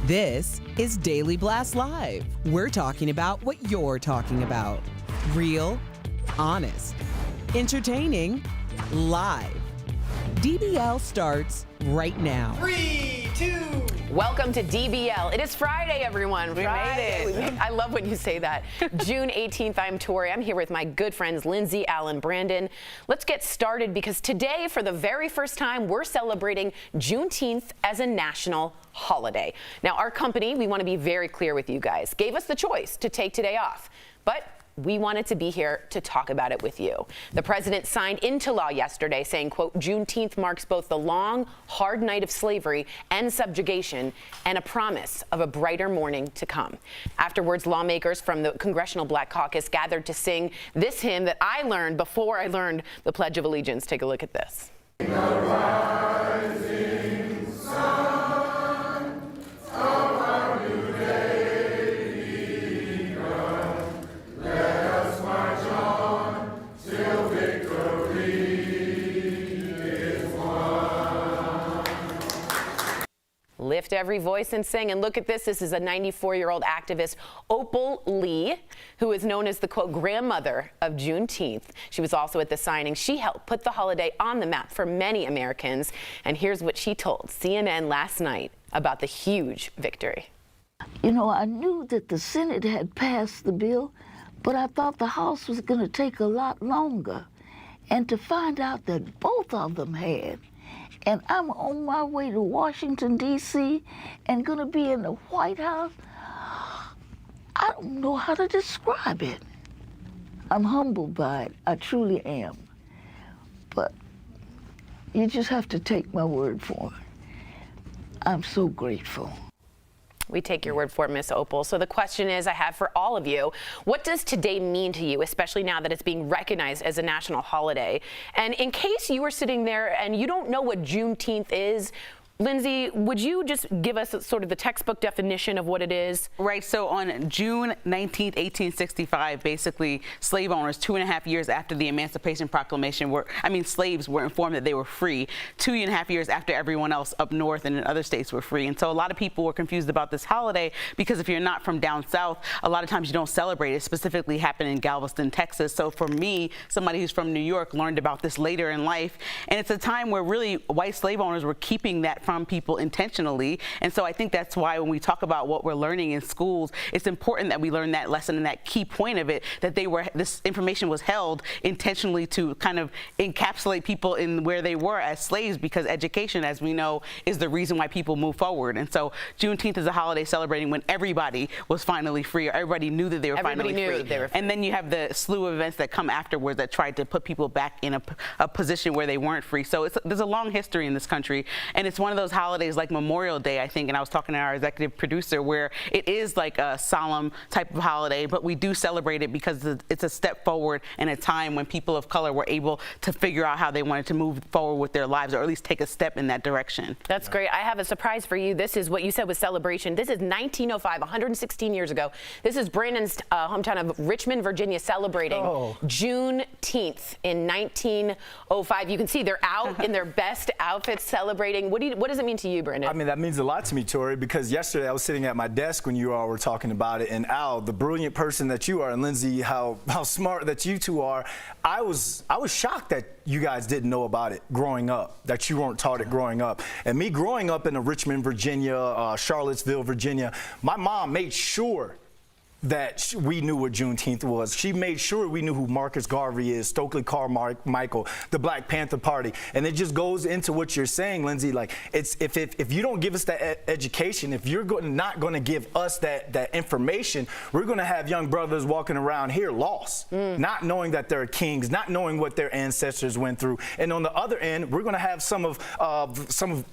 This is Daily Blast Live. We're talking about what you're talking about. Real, honest, entertaining, live. DBL starts right now. 3, 2. Welcome to DBL. It is Friday, everyone. We made it. I love when you say that. June 18th, I'm Tori. I'm here with my good friends Lindsay, Alan, Brandon. Let's get started because today, for the very first time, we're celebrating Juneteenth as a national holiday. Now, our company, we want to be very clear with you guys, gave us the choice to take today off, but we wanted to be here to talk about it with you. The president signed into law yesterday saying, quote, Juneteenth marks both the long, hard night of slavery and subjugation and a promise of a brighter morning to come. Afterwards, lawmakers from the Congressional Black Caucus gathered to sing this hymn that I learned before I learned the Pledge of Allegiance. Take a look at this. The rising sun of our new day begun. Let us march on till victory is won. lift every voice and sing. And look at this. This is a 94-year-old activist, Opal Lee, who is known as the, quote, grandmother of Juneteenth. She was also at the signing. She helped put the holiday on the map for many Americans. And here's what she told CNN last night about the huge victory. You know, I knew that the Senate had passed the bill, but I thought the House was going to take a lot longer. And to find out that both of them had, and I'm on my way to Washington, D.C., and going to be in the White House, I don't know how to describe it. I'm humbled by it. I truly am. But you just have to take my word for it. I'm so grateful. We take your word for it, Miss Opal. So the question is I have for all of you, what does today mean to you, especially now that it's being recognized as a national holiday? And in case you were sitting there and you don't know what Juneteenth is, Lindsay, would you just give us sort of the textbook definition of what it is? Right. So on June 19th, 1865, basically slave owners, 2.5 years after the Emancipation Proclamation, slaves were informed that they were free. 2.5 years after everyone else up north and in other states were free. And so a lot of people were confused about this holiday because if you're not from down south, a lot of times you don't celebrate it. Specifically happened in Galveston, Texas. So for me, somebody who's from New York, learned about this later in life. And it's a time where really white slave owners were keeping that from people intentionally. And so I think that's why when we talk about what we're learning in schools, it's important that we learn that lesson and that key point of it, that this information was held intentionally to kind of encapsulate people in where they were as slaves, because education, as we know, is the reason why people move forward. And so Juneteenth is a holiday celebrating when everybody was finally free, or everybody knew that they were finally free. And then you have the slew of events that come afterwards that tried to put people back in a position where they weren't free. So there's a long history in this country, and it's one of those holidays like Memorial Day, I think, and I was talking to our executive producer, where it is like a solemn type of holiday, but we do celebrate it because it's a step forward in a time when people of color were able to figure out how they wanted to move forward with their lives, or at least take a step in that direction. That's great. I have a surprise for you. This is what you said was celebration. This is 1905, 116 years ago. This is Brandon's hometown of Richmond, Virginia, celebrating Juneteenth in 1905. You can see they're out in their best outfits celebrating. What does it mean to you, Brandon? I mean, that means a lot to me, Tori, because yesterday I was sitting at my desk when you all were talking about it, and Al, the brilliant person that you are, and Lindsay, how smart that you two are, I was shocked that you guys didn't know about it growing up, that you weren't taught it growing up. And me growing up in Richmond, Virginia, Charlottesville, Virginia, my mom made sure that we knew what Juneteenth was. She made sure we knew who Marcus Garvey is, Stokely Carmichael, the Black Panther Party. And it just goes into what you're saying, Lindsay. Like, it's if you don't give us that education, if you're not going to give us that information, we're going to have young brothers walking around here lost, not knowing that they're kings, not knowing what their ancestors went through. And on the other end, we're going to have some of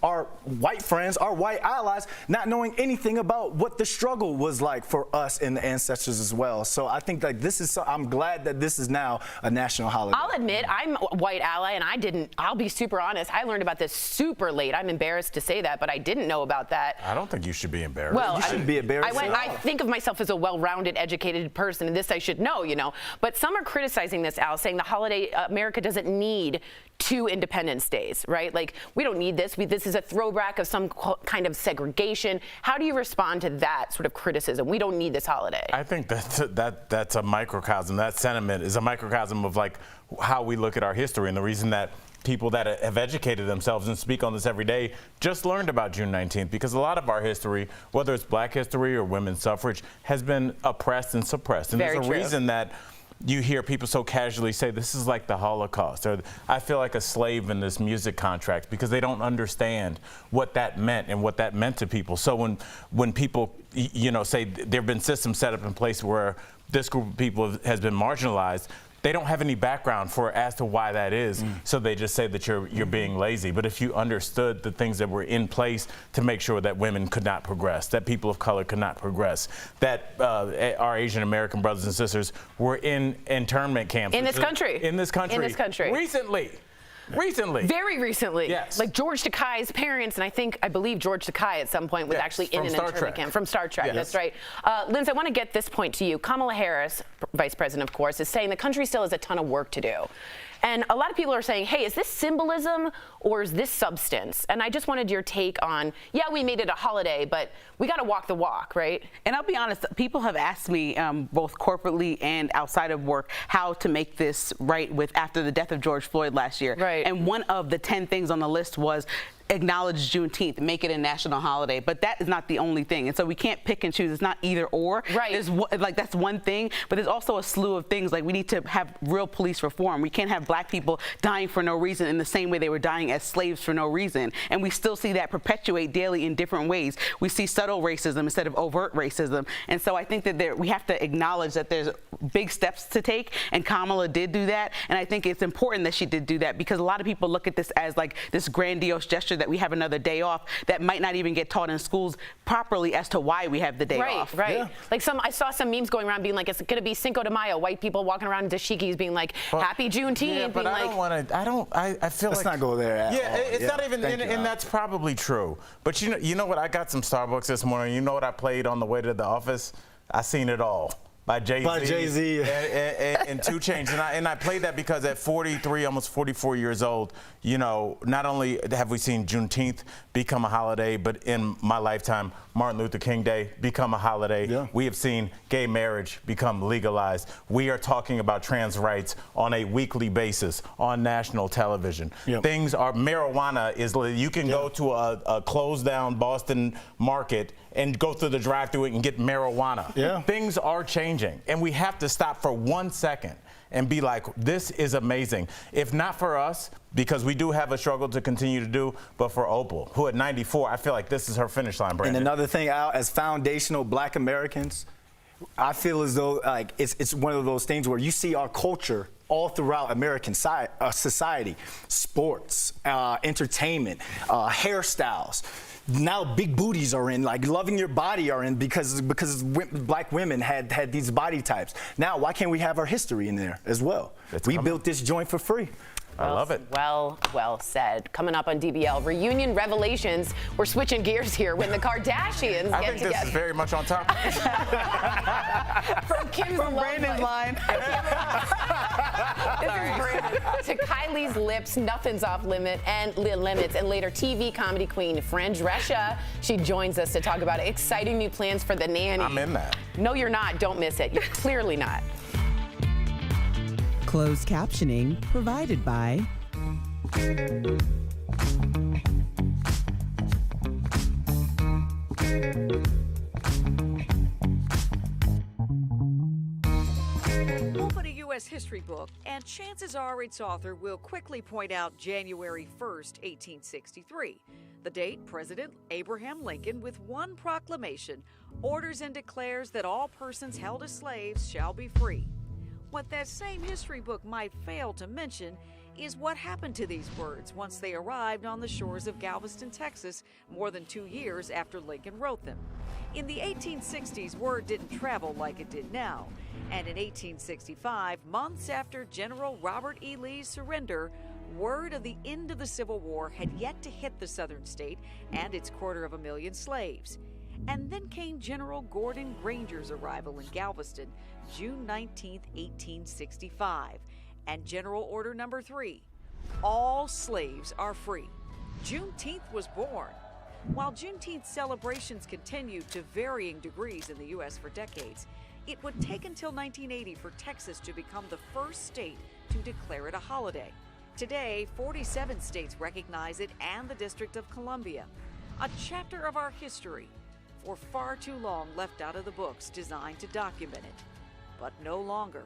our white friends, our white allies, not knowing anything about what the struggle was like for us and the ancestors as well. So I think that I'm glad that this is now a national holiday. I'll admit I'm a white ally, and I'll be super honest, I learned about this super late. I'm embarrassed to say that, but I didn't know about that. I don't think you should be embarrassed. Well, you shouldn't be embarrassed. I think of myself as a well-rounded, educated person, and this I should know, But some are criticizing this, Al, saying the holiday, America doesn't need 2 Independence Days, right? Like, we don't need this. This is a throwback of some kind of segregation. How do you respond to that sort of criticism? We don't need this holiday. I think that's a microcosm. That sentiment is a microcosm of like how we look at our history, and the reason that people that have educated themselves and speak on this every day just learned about June 19th, because a lot of our history, whether it's black history or women's suffrage, has been oppressed and suppressed. And there's a reason that you hear people so casually say this is like the Holocaust, or I feel like a slave in this music contract, because they don't understand what that meant and what that meant to people. So when people say there have been systems set up in place where this group of people has been marginalized, they don't have any background as to why that is. So they just say that you're being lazy. But if you understood the things that were in place to make sure that women could not progress, that people of color could not progress, that our Asian American brothers and sisters were in internment camps. In this country. Recently. Very recently. Yes. Like George Takei's parents, and I believe George Takei at some point was actually in an internment camp from Star Trek. Yes. That's right. Linz, I want to get this point to you. Kamala Harris, Vice President, of course, is saying the country still has a ton of work to do. And a lot of people are saying, hey, is this symbolism or is this substance? And I just wanted your take on, yeah, we made it a holiday, but we got to walk the walk, right? And I'll be honest, people have asked me, both corporately and outside of work, how to make this right with after the death of George Floyd last year. Right. And one of the 10 things on the list was acknowledge Juneteenth, make it a national holiday. But that is not the only thing. And so we can't pick and choose. It's not either or. Right. There's like that's one thing, but there's also a slew of things. Like we need to have real police reform. We can't have black people dying for no reason in the same way they were dying as slaves for no reason. And we still see that perpetuate daily in different ways. We see subtle racism instead of overt racism. And so I think that we have to acknowledge that there's big steps to take, and Kamala did do that. And I think it's important that she did do that, because a lot of people look at this as like this grandiose gesture that we have another day off that might not even get taught in schools properly as to why we have the day off. Right. Yeah. Like I saw some memes going around being like, it's going to be Cinco de Mayo, white people walking around in dashikis being like, happy Juneteenth. Yeah, but being I don't want to, I feel Let's like. not go there at Yeah, all. it's not even, and that's probably true. But you know what, I got some Starbucks this morning. You know what I played on the way to the office? I seen it all. By Jay-Z and 2 Chainz. And I played that because at 43, almost 44 years old, you know, not only have we seen Juneteenth become a holiday, but in my lifetime, Martin Luther King Day become a holiday. Yeah. We have seen gay marriage become legalized. We are talking about trans rights on a weekly basis on national television. Yep. Things are, marijuana is, you can go to a closed down Boston market and go through the drive-thru and get marijuana. Yeah. Things are changing, and we have to stop for 1 second and be like, this is amazing. If not for us, because we do have a struggle to continue to do, but for Opal, who at 94, I feel like this is her finish line, Brandon. And another thing, Al, as foundational black Americans, I feel as though like it's one of those things where you see our culture all throughout American society, sports, entertainment, hairstyles. Now big booties are in, like loving your body are in, because black women had these body types. Now why can't we have our history in there as well? We built this joint for free. I love it. Well said. Coming up on DBL, reunion revelations. We're switching gears here when the Kardashians I get think together. this is very much on topic. From Brandon's line. This is Brandon. To Kylie's lips, nothing's off limits, and later TV comedy queen Fran Drescher. She joins us to talk about exciting new plans for the nanny. I'm in that. No, you're not. Don't miss it. You're clearly not. Closed captioning provided by Open a U.S. history book, and chances are its author will quickly point out January 1st, 1863. The date President Abraham Lincoln, with one proclamation, orders and declares that all persons held as slaves shall be free. What that same history book might fail to mention is what happened to these words once they arrived on the shores of Galveston, Texas, more than 2 years after Lincoln wrote them. In the 1860s, word didn't travel like it did now. And in 1865, months after General Robert E. Lee's surrender, word of the end of the Civil War had yet to hit the southern state and its 250,000 slaves. And then came General Gordon Granger's arrival in Galveston, June 19, 1865, and General Order Number 3, all slaves are free. Juneteenth was born. While Juneteenth celebrations continued to varying degrees in the U.S. for decades, it would take until 1980 for Texas to become the first state to declare it a holiday. Today, 47 states recognize it and the District of Columbia, a chapter of our history for far too long left out of the books designed to document it, but no longer.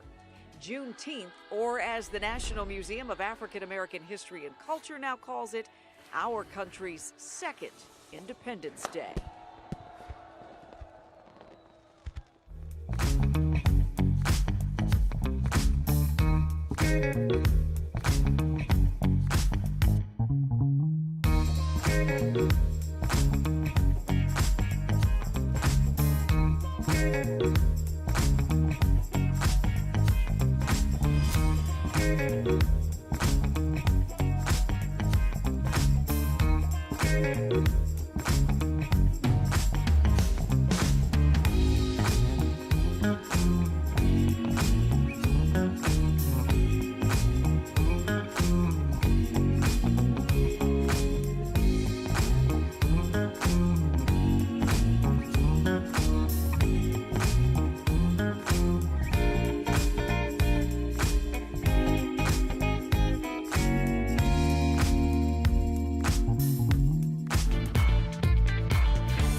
Juneteenth, or as the National Museum of African American History and Culture now calls it, our country's second Independence Day.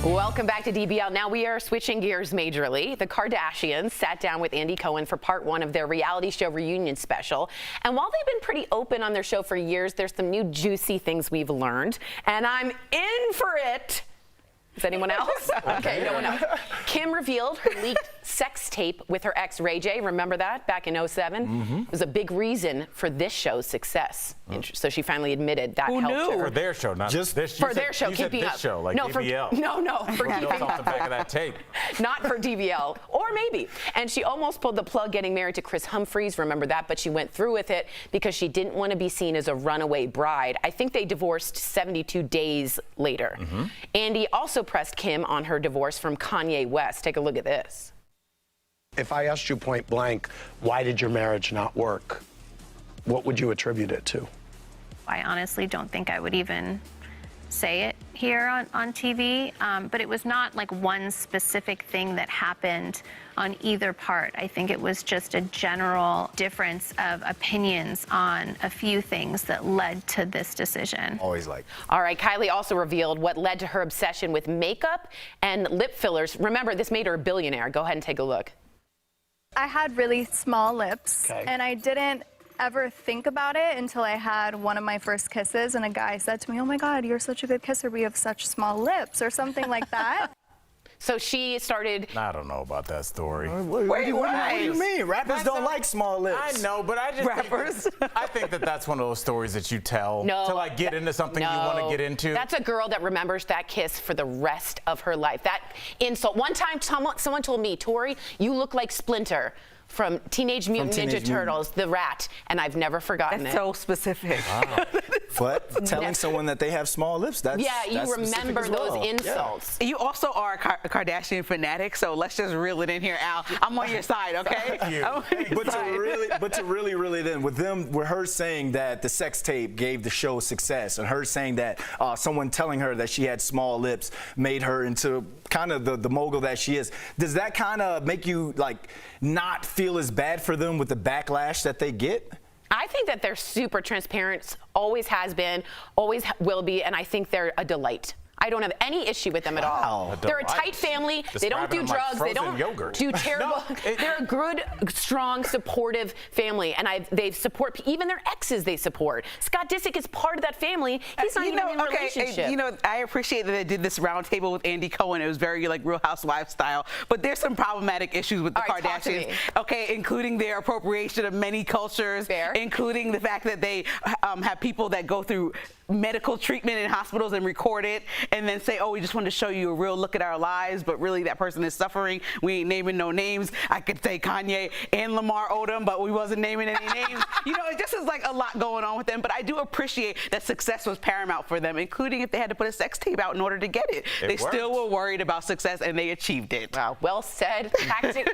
Welcome back to DBL. Now we are switching gears majorly. The Kardashians sat down with Andy Cohen for part 1 of their reality show reunion special. And while they've been pretty open on their show for years, there's some new juicy things we've learned. And I'm in for it. Is anyone else? Okay, no one else. Kim revealed her leaked sex tape with her ex, Ray J. Remember that back in 2007? Mm-hmm. It was a big reason for this show's success. So she finally admitted that helped her. For their show, not just this. For their show, you said Keeping this Up. show, like no, DBL. For Keeping off Up. the back of that tape. Not for DBL, or maybe. And she almost pulled the plug getting married to Chris Humphries. Remember that? But she went through with it because she didn't want to be seen as a runaway bride. I think they divorced 72 days later. Mm-hmm. Andy also pressed Kim on her divorce from Kanye West. Take a look at this. If I asked you point blank, why did your marriage not work? What would you attribute it to? I honestly don't think I would even say it here on TV, but it was not like one specific thing that happened on either part. I think it was just a general difference of opinions on a few things that led to this decision. Always like. All right, Kylie also revealed what led to her obsession with makeup and lip fillers. Remember, this made her a billionaire. Go ahead and take a look. I had really small lips, and I didn't ever think about it until I had one of my first kisses, and a guy said to me, "Oh my God, you're such a good kisser, but you have such small lips," or something like that. So she started. I don't know about that story. What do you mean? Rappers don't like small lips. I know, but I just I think that that's one of those stories that you tell to like get into something you want to get into. That's a girl that remembers that kiss for the rest of her life. That insult. One time, someone told me, "Tori, you look like Splinter from Teenage Mutant Ninja Turtles, the rat," and I've never forgotten That's it. so specific. Wow. But telling someone that they have small lips, that's you remember as well. those insults. You also are a Kardashian fanatic, so let's just reel it in here, Al. I'm on your side, okay? Thank you. But to really reel it in with her saying that the sex tape gave the show success, and her saying that someone telling her that she had small lips made her into kind of the mogul that she is. Does that kind of make you like not feel as bad for them with the backlash that they get? I think that they're super transparent, always has been, always will be, and I think they're a delight. I don't have any issue with them at all. They're a tight family. They don't do drugs. They don't do terrible. They're a good, strong, supportive family, and they support even their exes. They support. Scott Disick is part of that family. He's not even in a relationship. You know, I appreciate that they did this roundtable with Andy Cohen. It was very like Real Housewives style, but there's some problematic issues with the Kardashians. Okay, including their appropriation of many cultures, including the fact that they have people that go through medical treatment in hospitals and record it and then say, "Oh, we just wanted to show you a real look at our lives," but really that person is suffering. We ain't naming no names. I could say Kanye and Lamar Odom, but we wasn't naming any names. You know, it just is like a lot going on with them, but I do appreciate that success was paramount for them, including if they had to put a sex tape out in order to get it. They still were worried about success and they achieved it. Wow, well said.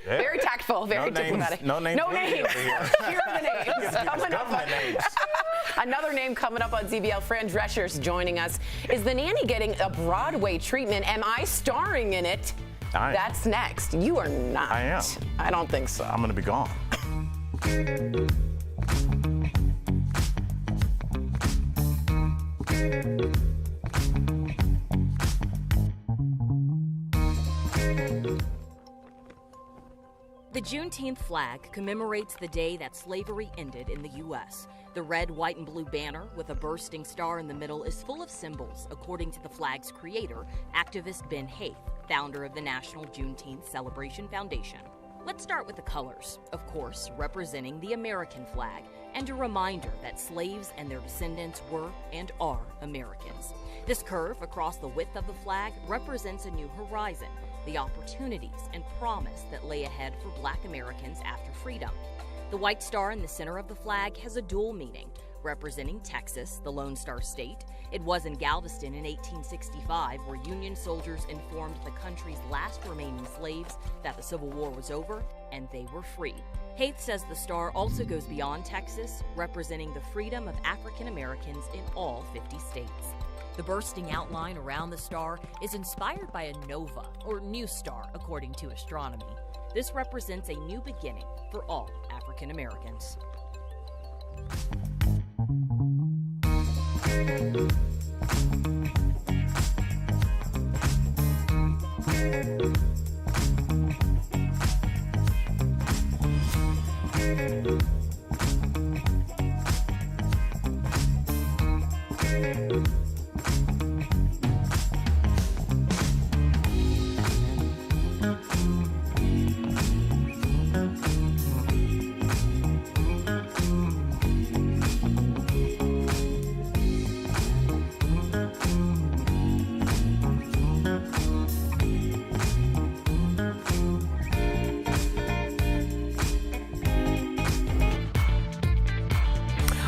Very tactful, very diplomatic. No names. No names. Here are the names. Coming up. Another name coming up on DBL. Fran Drescher's joining us. Is The Nanny getting a Broadway treatment? Am I starring in it? That's next. You are not. I am. I don't think so. I'm going to be gone. The Juneteenth flag commemorates the day that slavery ended in the U.S. The red, white, and blue banner with a bursting star in the middle is full of symbols, according to the flag's creator, activist Ben Haith, founder of the National Juneteenth Celebration Foundation. Let's start with the colors, of course, representing the American flag, and a reminder that slaves and their descendants were and are Americans. This curve across the width of the flag represents a new horizon, the opportunities and promise that lay ahead for Black Americans after freedom. The white star in the center of the flag has a dual meaning, representing Texas, the Lone Star State. It was in Galveston in 1865 where Union soldiers informed the country's last remaining slaves that the Civil War was over and they were free. Haith says the star also goes beyond Texas, representing the freedom of African Americans in all 50 states. The bursting outline around the star is inspired by a nova, or new star, according to astronomy. This represents a new beginning for all African Americans.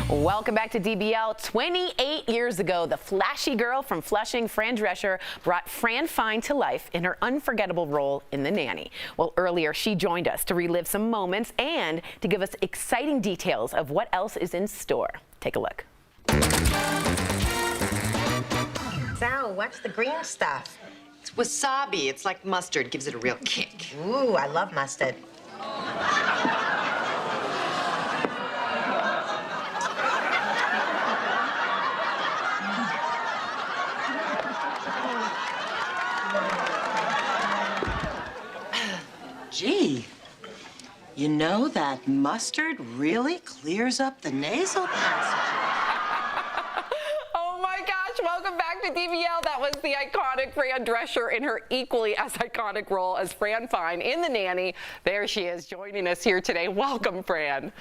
Welcome back to DBL. 28 years ago, the flashy girl from Flushing, Fran Drescher, brought Fran Fine to life in her unforgettable role in The Nanny. Well, earlier she joined us to relive some moments and to give us exciting details of what else is in store. Take a look. Sal, what's the green stuff? It's wasabi. It's like mustard. Gives it a real kick. Ooh, I love mustard. Gee, you know that mustard really clears up the nasal passage. Oh my gosh, welcome back to DBL. That was the iconic Fran Drescher in her equally as iconic role as Fran Fine in The Nanny. There she is joining us here today. Welcome, Fran.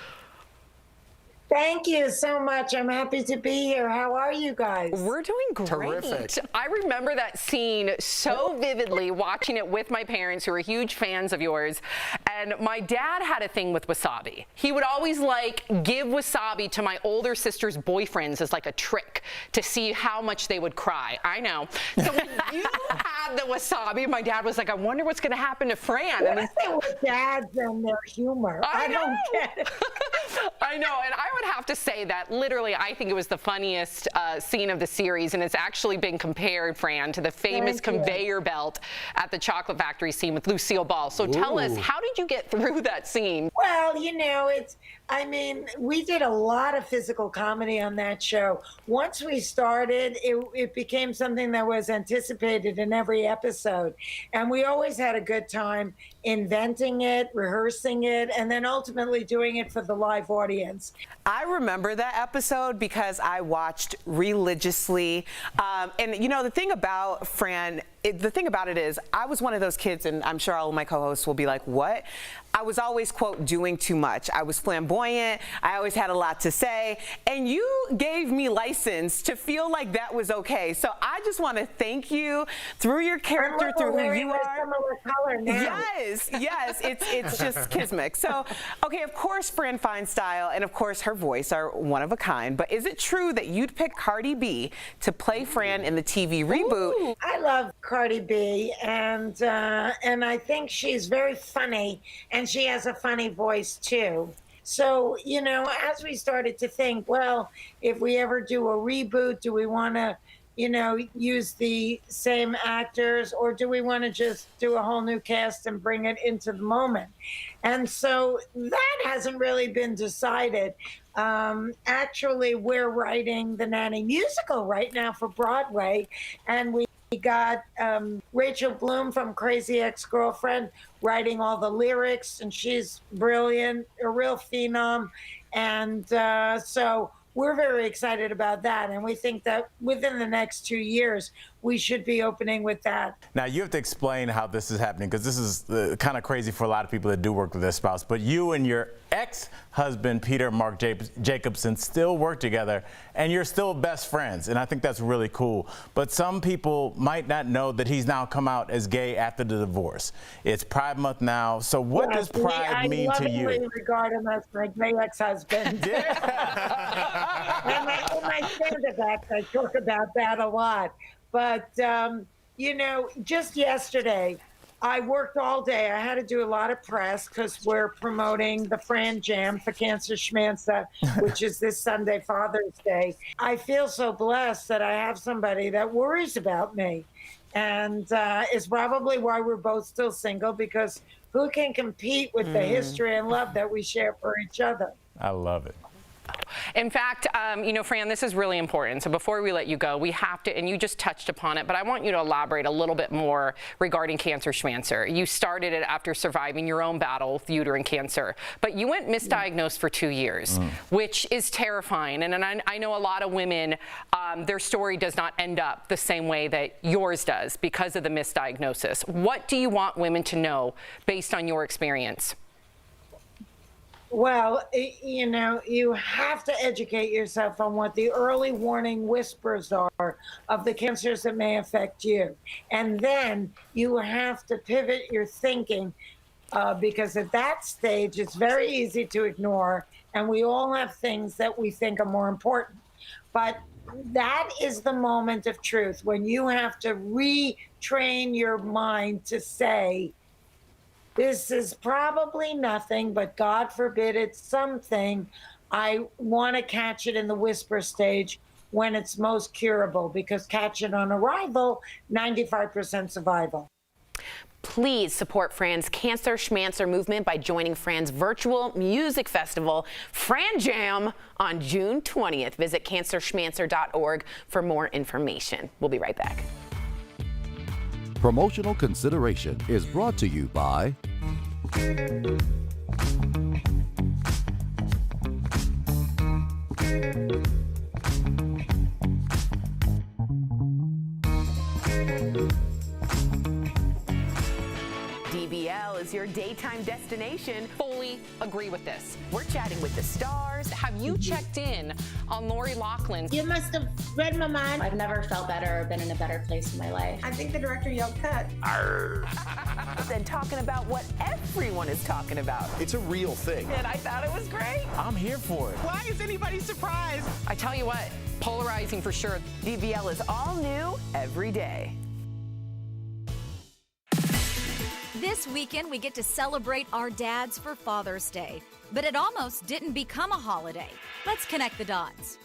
Thank you so much. I'm happy to be here. How are you guys? We're doing great. Terrific. I remember that scene so vividly, watching it with my parents who are huge fans of yours. And my dad had a thing with wasabi. He would always give wasabi to my older sister's boyfriends as like a trick to see how much they would cry. I know. So when you had the wasabi, my dad was like, I wonder what's going to happen to Fran. What is it with dads and their humor? I don't get it. I know, and I would have to say that literally I think it was the funniest scene of the series, and it's actually been compared, Fran, to the famous conveyor belt at the chocolate factory scene with Lucille Ball. So tell us, how did you get through that scene? Well, you know, we did a lot of physical comedy on that show. Once we started, it became something that was anticipated in every episode. And we always had a good time inventing it, rehearsing it, and then ultimately doing it for the live audience. I remember that episode because I watched religiously. And you know, the thing about Fran, the thing about it is I was one of those kids, and I'm sure all of my co-hosts will be like, what? I was always, quote, doing too much. I was flamboyant. I always had a lot to say. And you gave me license to feel like that was okay. So I just want to thank you through your character, through who you are. Similar color now. Yes, it's just kismic. So, okay, of course, Fran Fine's style and of course her voice are one of a kind. But is it true that you'd pick Cardi B to play Fran in the TV reboot? Ooh, I love Cardi B, and I think she's very funny, and she has a funny voice too. So, you know, as we started to think, well, if we ever do a reboot, do we want to, you know, use the same actors, or do we want to just do a whole new cast and bring it into the moment? And so that hasn't really been decided. Actually, we're writing the Nanny musical right now for Broadway, and we got Rachel Bloom from Crazy Ex-Girlfriend writing all the lyrics, and she's brilliant, a real phenom. And so we're very excited about that, and we think that within the next 2 years, we should be opening with that. Now, you have to explain how this is happening, because this is kind of crazy for a lot of people that do work with their spouse. But you and your ex-husband, Peter Mark Jacobson, still work together, and you're still best friends. And I think that's really cool. But some people might not know that he's now come out as gay after the divorce. It's Pride Month now. So what does Pride mean to you? I regard him as my gay ex-husband. And my stand-up act, I talk about that a lot. But, you know, just yesterday, I worked all day. I had to do a lot of press because we're promoting the Fran Jam for Cancer Schmancer, which is this Sunday, Father's Day. I feel so blessed that I have somebody that worries about me. And it's probably why we're both still single, because who can compete with the history and love that we share for each other? I love it. In fact, Fran, this is really important. So before we let you go, we have to, and you just touched upon it, but I want you to elaborate a little bit more regarding Cancer Schmancer. You started it after surviving your own battle with uterine cancer, but you went misdiagnosed for 2 years, which is terrifying. And I know a lot of women, their story does not end up the same way that yours does because of the misdiagnosis. What do you want women to know based on your experience? Well, you have to educate yourself on what the early warning whispers are of the cancers that may affect you. And then you have to pivot your thinking because at that stage, it's very easy to ignore. And we all have things that we think are more important. But that is the moment of truth when you have to retrain your mind to say, this is probably nothing, but God forbid it's something. I want to catch it in the whisper stage when it's most curable, because catch it on arrival, 95% survival. Please support Fran's Cancer Schmancer movement by joining Fran's virtual music festival, Fran Jam, on June 20th. Visit cancerschmancer.org for more information. We'll be right back. Promotional consideration is brought to you by DBL is your daytime destination. Fully agree with this. We're chatting with the stars. Have you checked in on Lori Loughlin? You must have read my mind. I've never felt better or been in a better place in my life. I think the director yelled cut. And talking about what everyone is talking about. It's a real thing. And I thought it was great. I'm here for it. Why is anybody surprised? I tell you what, polarizing for sure. DBL is all new every day. This weekend, we get to celebrate our dads for Father's Day, but it almost didn't become a holiday. Let's connect the dots.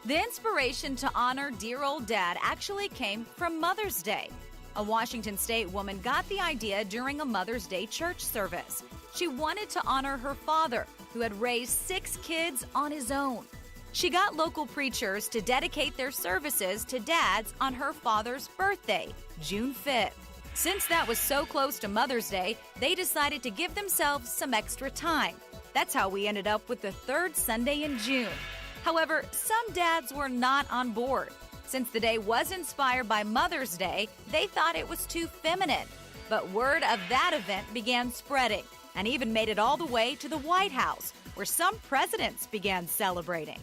The inspiration to honor dear old dad actually came from Mother's Day. A Washington State woman got the idea during a Mother's Day church service. She wanted to honor her father, who had raised 6 kids on his own. She got local preachers to dedicate their services to dads on her father's birthday, June 5th. Since that was so close to Mother's Day, they decided to give themselves some extra time. That's how we ended up with the 3rd Sunday in June. However, some dads were not on board. Since the day was inspired by Mother's Day, they thought it was too feminine. But word of that event began spreading and even made it all the way to the White House, where some presidents began celebrating.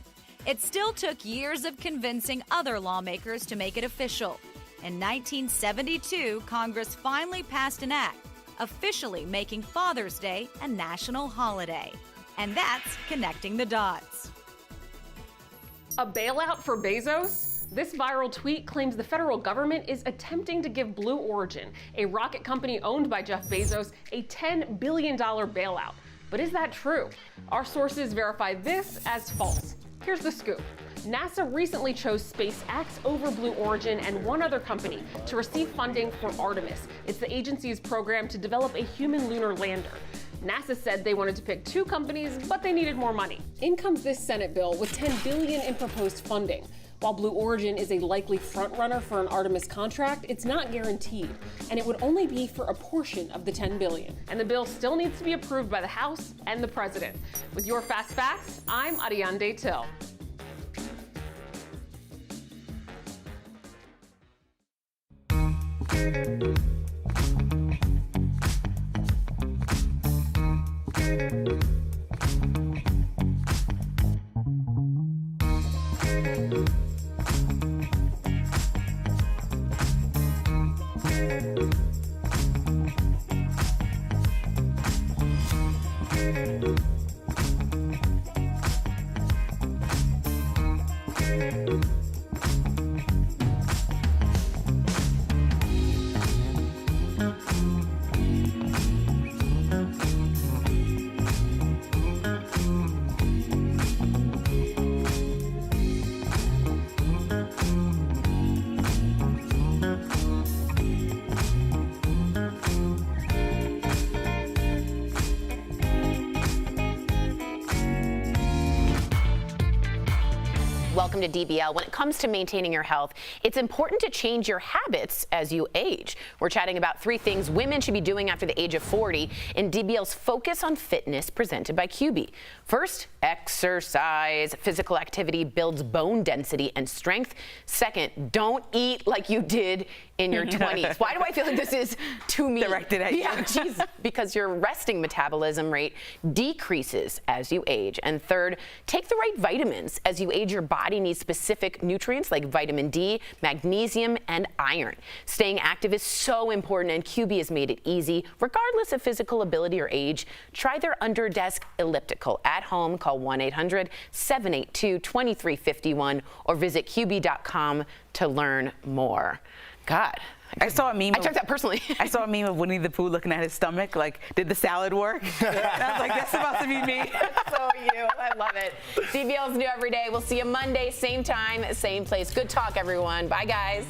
It still took years of convincing other lawmakers to make it official. In 1972, Congress finally passed an act, officially making Father's Day a national holiday. And that's connecting the dots. A bailout for Bezos? This viral tweet claims the federal government is attempting to give Blue Origin, a rocket company owned by Jeff Bezos, a $10 billion bailout. But is that true? Our sources verify this as false. Here's the scoop. NASA recently chose SpaceX over Blue Origin and one other company to receive funding for Artemis. It's the agency's program to develop a human lunar lander. NASA said they wanted to pick 2 companies, but they needed more money. In comes this Senate bill with $10 billion in proposed funding. While Blue Origin is a likely frontrunner for an Artemis contract, it's not guaranteed, and it would only be for a portion of the $10 billion. And the bill still needs to be approved by the House and the President. With your Fast Facts, I'm Ariande Till. welcome to DBL. When it comes to maintaining your health, it's important to change your habits as you age. We're chatting about 3 things women should be doing after the age of 40 in DBL's Focus on Fitness presented by QB. First, exercise. Physical activity builds bone density and strength. Second, don't eat like you did in your 20s. Why do I feel like this is too mean? Directed at you. Yeah, geez, because your resting metabolism rate decreases as you age. And third, take the right vitamins. As you age, your body needs specific nutrients like vitamin D, magnesium, and iron. Staying active is so important, and QB has made it easy. Regardless of physical ability or age, try their under-desk elliptical. At home, call 1-800-782-2351 or visit QB.com to learn more. God. I saw a meme. I took that personally. I saw a meme of Winnie the Pooh looking at his stomach, like, did the salad work? And I was like, that's supposed to be me. So you. I love it. DBL's new every day. We'll see you Monday, same time, same place. Good talk, everyone. Bye, guys.